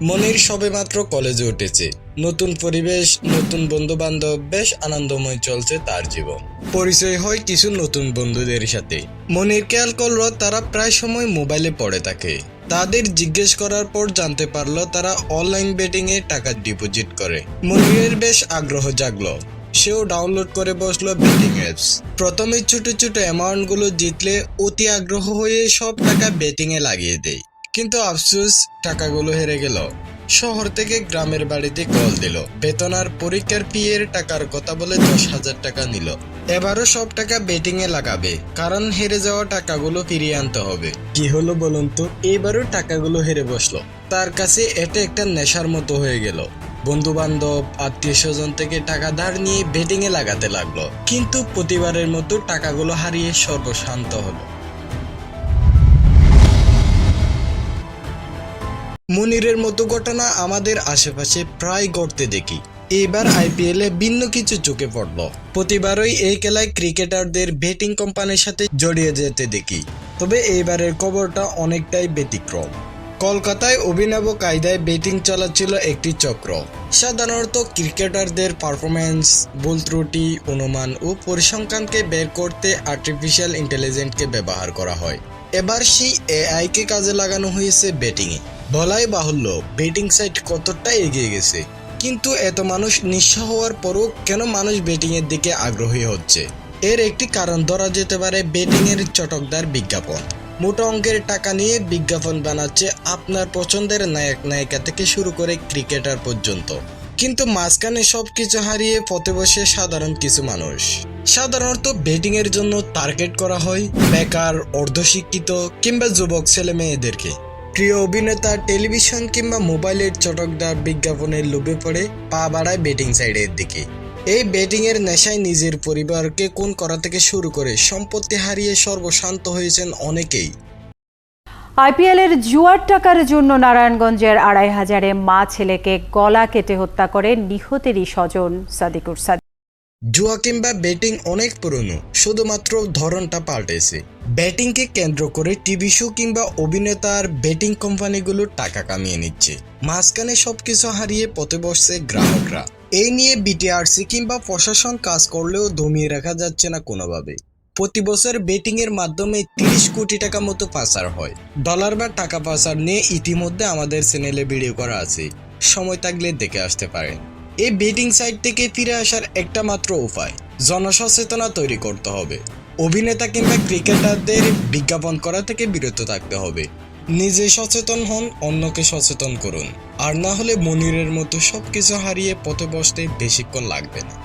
মনির সবেমাত্র কলেজে উঠেছে। নতুন পরিবেশ, নতুন বন্ধু বান্ধব, বেশ আনন্দময় চলছে তার জীবন। পরিচয় হয় কিছু নতুন বন্ধুদের সাথে। মনির খেয়াল করলো তারা প্রায় সময় মোবাইলে পড়ে থাকে। তাদের জিজ্ঞেস করার পর জানতে পারলো তারা অনলাইন বেটিং এ টাকা ডিপোজিট করে। মনিরের বেশ আগ্রহ জাগলো। সেও ডাউনলোড করে বসলো বেটিং অ্যাপস। প্রথমে ছোট ছোট অ্যামাউন্ট গুলো জিতলে অতি আগ্রহ হয়ে সব টাকা বেটিং এ লাগিয়ে দেয়। কিন্তু আফসোস, টাকাগুলো হেরে গেল। শহর থেকে গ্রামের বাড়িতে কল দিল, বেতন আর পরীক্ষার ফি এর টাকার কথা বলে 10,000 টাকা নিল। এবারও সব টাকা বেটিং এ লাগাবে, কারণ হেরে যাওয়া টাকাগুলো ফিরিয়ে আনতে হবে। কি হলো বলুন তো? এবারও টাকাগুলো হেরে বসলো। তার কাছে এটা একটা নেশার মতো হয়ে গেল। বন্ধু বান্ধব, আত্মীয় স্বজন থেকে টাকা ধার নিয়ে বেটিং এ লাগাতে লাগলো, কিন্তু প্রতিবারের মতো টাকাগুলো হারিয়ে সর্বশান্ত হলো। মনিরের মতো ঘটনা আমাদের আশেপাশে প্রায় ঘটতে দেখি। এবার আইপিএল এ ভিন্ন কিছু চোখে পড়ল। প্রতিবারই এই খেলায় ক্রিকেটারদের বেটিং কোম্পানির সাথে জড়িয়ে যেতে দেখি। তবে এইবারের খবরটা অনেকটাই ব্যতিক্রম। কলকাতায় অভিনব কায়দায় বেটিং চালাচ্ছিল একটি চক্র। সাধারণত ক্রিকেটারদের পারফরম্যান্স, ভুল ত্রুটি, অনুমান ও পরিসংখ্যানকে বের করতে আর্টিফিশিয়াল ইন্টেলিজেন্সকে ব্যবহার করা হয়। এবার সেই এআই কে কাজে লাগানো হয়েছে বেটিং এ। বলাই বাহুল্য, বেটিং সাইট কতটা এগিয়ে গেছে। কিন্তু এত মানুষ নিঃস্ব হওয়ার পরও কেন মানুষ বেটিং এর দিকে আগ্রহী হচ্ছে? এর একটি কারণ ধরা যেতে পারে বেটিং এর চটকদার বিজ্ঞাপন। মোটা অঙ্কের টাকা নিয়ে বিজ্ঞাপন বানাচ্ছে আপনার পছন্দের নায়ক নায়িকা থেকে শুরু করে ক্রিকেটার পর্যন্ত। কিন্তু মাঝখানে সবকিছু হারিয়ে পথে বসে সাধারণ কিছু মানুষ। সাধারণত বেটিং এর জন্য টার্গেট করা হয় বেকার, অর্ধশিক্ষিত কিংবা যুবক ছেলে মেয়েদেরকে। প্রিয় অভিনেতা টেলিভিশন কিংবা মোবাইলের চটকদার বিজ্ঞাপনের লোভে পড়ে পা বাড়ায় বেটিং সাইডের দিকে। এই বেটিং এর নেশায় নিজের পরিবারকে খুন করা থেকে শুরু করে সম্পত্তি হারিয়ে সর্বশান্ত হয়েছেন অনেকেই। আইপিএলের জুয়ার টাকার জন্য নারায়ণগঞ্জের 2,500 মা ছেলেকে গলা কেটে হত্যা করে নিহতেরই স্বজন সাদিকুর সাদিক। জুয়া কিংবা বেটিং অনেক পুরনো, শুধুমাত্র ধরনটা পাল্টেছে। ব্যাটিংকে কেন্দ্র করে টিভি শো কিংবা অভিনেতার বেটিং কোম্পানিগুলো টাকা কামিয়ে নিচ্ছে। মাঝখানে সবকিছু হারিয়ে পথে বসছে গ্রাহকরা। এই নিয়ে বিটিআরসি কিংবা প্রশাসন কাজ করলেও দমিয়ে রাখা যাচ্ছে না কোনোভাবে। প্রতি বছর বেটিং এর মাধ্যমে 30 কোটি টাকা মতো পাচার হয়। ডলার বা টাকা পাচার নিয়ে ইতিমধ্যে আমাদের চ্যানেলে ভিডিও করা আছে, সময় থাকলে দেখে আসতে পারেন। এই বেটিং সাইট থেকে ফিরে আসার একটা মাত্র উপায়, জনসচেতনা তৈরি করতে হবে। অভিনেতা কিংবা ক্রিকেটারদের বিজ্ঞাপন করা থেকে বিরত থাকতে হবে। নিজে সচেতন হন, অন্যকে সচেতন করুন। আর না হলে মনিরের মতো সবকিছু হারিয়ে পথে বসতে বেশিক্ষণ লাগবে না।